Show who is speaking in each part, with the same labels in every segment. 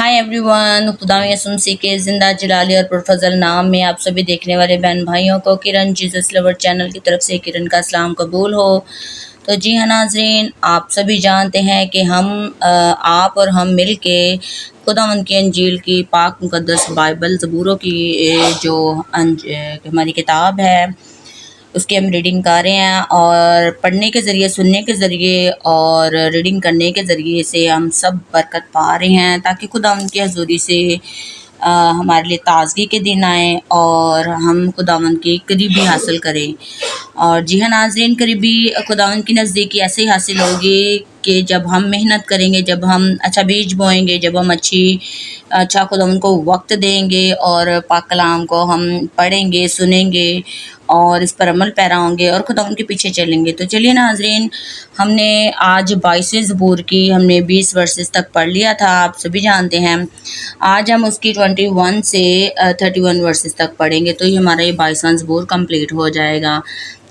Speaker 1: Hi everyone, खुदा यसुमसी के ज़िंदा जलाली और पुरफज़ल नाम में आप सभी देखने वाले बहन भाइयों को किरण जीसस लवर चैनल की तरफ से किरण का सलाम कबूल हो। तो जी हाँ नाज़रीन, आप सभी जानते हैं कि आप और हम मिल के खुदावंद की अंजील की पाक मुकद्दस बाइबल ज़बूरों की जो हमारी किताब है उसकी हम रीडिंग कर रहे हैं, और पढ़ने के ज़रिए, सुनने के ज़रिए और रीडिंग करने के ज़रिए से हम सब बरकत पा रहे हैं, ताकि खुदा उनकी हजूरी से हमारे लिए ताज़गी के दिन आए और हम खुदावंद की करीबी हासिल करें। और जी हाँ नाज़रीन, करीबी खुदावंद की नज़दीकी ऐसे ही हासिल होगी कि जब हम मेहनत करेंगे, जब हम अच्छा बीज बोएंगे, जब हम अच्छा खुदावंद को वक्त देंगे और पाक कलाम को हम पढ़ेंगे, सुनेंगे और इस पर अमल पैरा होंगे और खुदा उनके पीछे चलेंगे। तो चलिए नाज़रीन, हमने आज 22वें ज़बूर की हमने 20 वर्सेस तक पढ़ लिया था, आप सभी जानते हैं। आज हम उसकी 21 से 31 वर्सेस तक पढ़ेंगे, तो ये हमारा ये 22वां ज़बूर कंप्लीट हो जाएगा।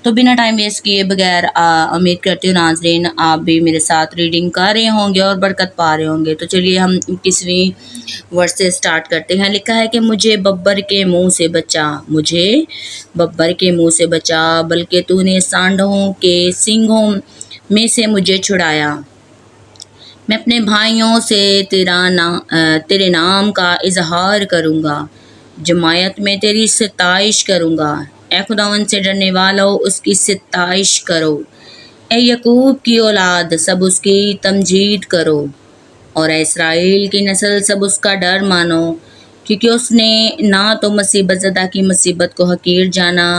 Speaker 1: तो बिना टाइम वेस्ट किए बगैर उम्मीद करती हूँ नाज़रीन आप भी मेरे साथ रीडिंग कर रहे होंगे और बरकत पा रहे होंगे। तो चलिए हम 21वीं वर्स से स्टार्ट करते हैं। लिखा है कि मुझे बब्बर के मुंह से बचा, मुझे बब्बर के मुंह से बचा, बल्कि तूने सांडों के सींगों में से मुझे छुड़ाया। मैं अपने भाइयों से तेरे नाम का इजहार करूँगा, जमायत में तेरी सताइश करूँगा। ए खुदावंद से डरने वालों, उसकी सताइश करो। ए यकूब की औलाद, सब उसकी तमजीद करो, और ए इसराइल की नस्ल, सब उसका डर मानो, क्योंकि उसने ना तो मुसीबत ज़दा की मुसीबत को हकीर जाना,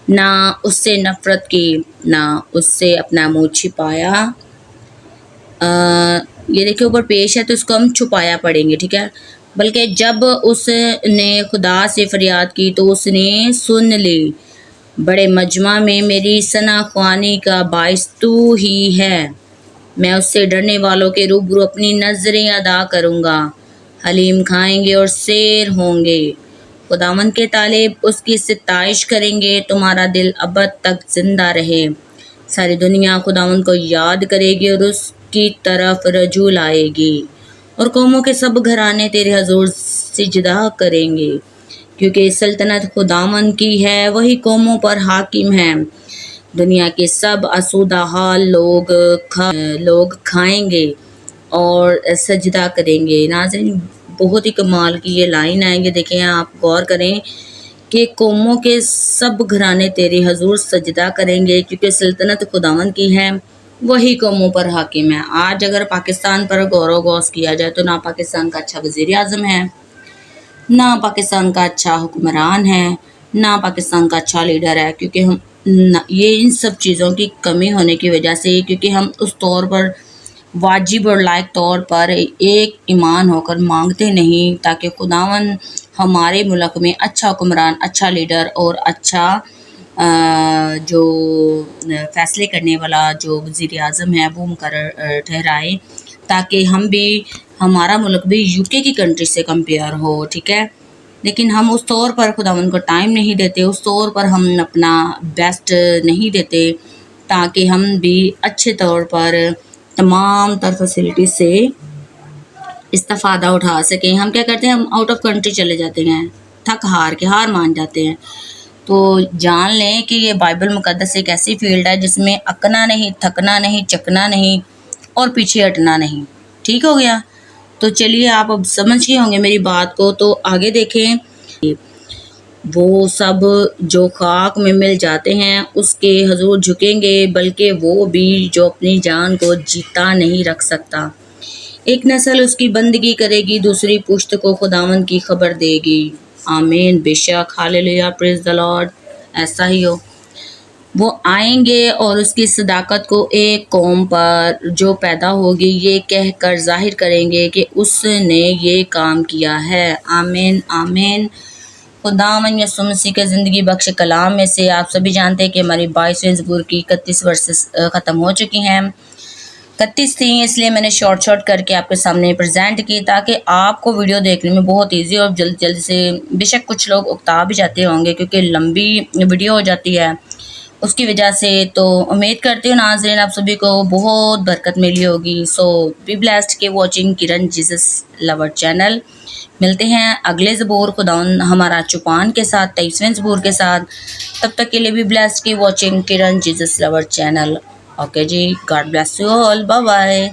Speaker 1: ना उससे नफ़रत की, ना उससे अपना मुँह छिपाया। ये देखिए ऊपर पेश है, तो इसको हम छुपाया पढ़ेंगे, ठीक है। बल्कि जब उसने खुदा से फरियाद की तो उसने सुन ली। बड़े मजमा में मेरी सना ख्वानी का बाइस तू ही है। मैं उससे डरने वालों के रूबरू अपनी नज़रें अदा करूँगा। हलीम खाएंगे और शेर होंगे, खुदावंद के तालिब उसकी सताइश करेंगे। तुम्हारा दिल अबद तक जिंदा रहे। सारी दुनिया खुदावंद को याद करेगी और उसकी तरफ रजू लाएगी, और कौमों के सब घराने तेरे हजूर सिजदा करेंगे, क्योंकि सल्तनत खुदावंद की है, वही कौमों पर हाकिम है। दुनिया के सब आसूदा हाल लोग खाएंगे और सजदा करेंगे। नाज़रीन, बहुत ही कमाल की ये लाइन है। ये देखें, आप गौर करें कि कौमों के सब घराने तेरे हजूर सजदा करेंगे, क्योंकि सल्तनत खुदावंद की है, वही कौमों पर हाकिम है। आज अगर पाकिस्तान पर गौर गौस किया जाए तो ना पाकिस्तान का अच्छा वज़ीर आज़म है, ना पाकिस्तान का अच्छा हुक्मरान है, ना पाकिस्तान का अच्छा लीडर है, क्योंकि ये इन सब चीज़ों की कमी होने की वजह से, क्योंकि हम उस तौर पर वाजिब और लायक तौर पर एक ईमान होकर मांगते नहीं, ताकि खुदावन हमारे मुल्क में अच्छा हुक्मरान, अच्छा लीडर और अच्छा जो फ़ैसले करने वाला जो वज़ीर आज़म है वो मुकर्रर ठहराए, ताकि हमारा मुल्क भी यूके की कंट्री से कंपेयर हो, ठीक है। लेकिन हम उस तौर पर खुदावंद को टाइम नहीं देते, उस तौर पर हम अपना बेस्ट नहीं देते, ताकि हम भी अच्छे तौर पर तमाम तर फैसिलिटी से इस्तेफ़ादा उठा सकें। हम क्या करते हैं, हम आउट ऑफ कंट्री चले जाते हैं, हार मान जाते हैं। तो जान लें कि ये बाइबल मुकद्दस एक ऐसी फील्ड है जिसमें अकना नहीं, थकना नहीं, चकना नहीं और पीछे हटना नहीं। ठीक हो गया। तो चलिए, आप अब समझ गए होंगे मेरी बात को। तो आगे देखें, वो सब जो खाक में मिल जाते हैं उसके हजूर झुकेंगे, बल्कि वो भी जो अपनी जान को जीता नहीं रख सकता। एक नस्ल उसकी बंदगी करेगी, दूसरी पुश्त को खुदावंद की खबर देगी। आमीन, बेशक, हालेलुया, प्रेज द लॉर्ड। ऐसा ही हो। वो आएंगे और उसकी सदाकत को एक कौम पर जो पैदा होगी ये कह कर जाहिर करेंगे कि उसने ये काम किया है। आमीन आमीन। खुदावंद यीशु मसीह के ज़िंदगी बख्श कलाम में से आप सभी जानते हैं कि हमारी 22वें ज़बूर की 31 वर्सेस ख़त्म हो चुकी हैं। 31 थी, इसलिए मैंने शॉर्ट करके आपके सामने प्रेजेंट की, ताकि आपको वीडियो देखने में बहुत इजी और जल्दी से, बेशक कुछ लोग उकता भी जाते होंगे क्योंकि लंबी वीडियो हो जाती है, اس کی وجہ سے تو امید کرتی ہوں ناظرین آپ سبھی کو بہت برکت ملی ہوگی. سو بی بلیسڈ کے watching Kiran Jesus lover channel. ملتے ہیں اگلے زبور خداوند ہمارا چوپان کے ساتھ 23ویں زبور کے ساتھ. تب تک کے لیے be blessed keep watching Kiran Jesus lover channel. Okay جی, God bless you all, bye bye.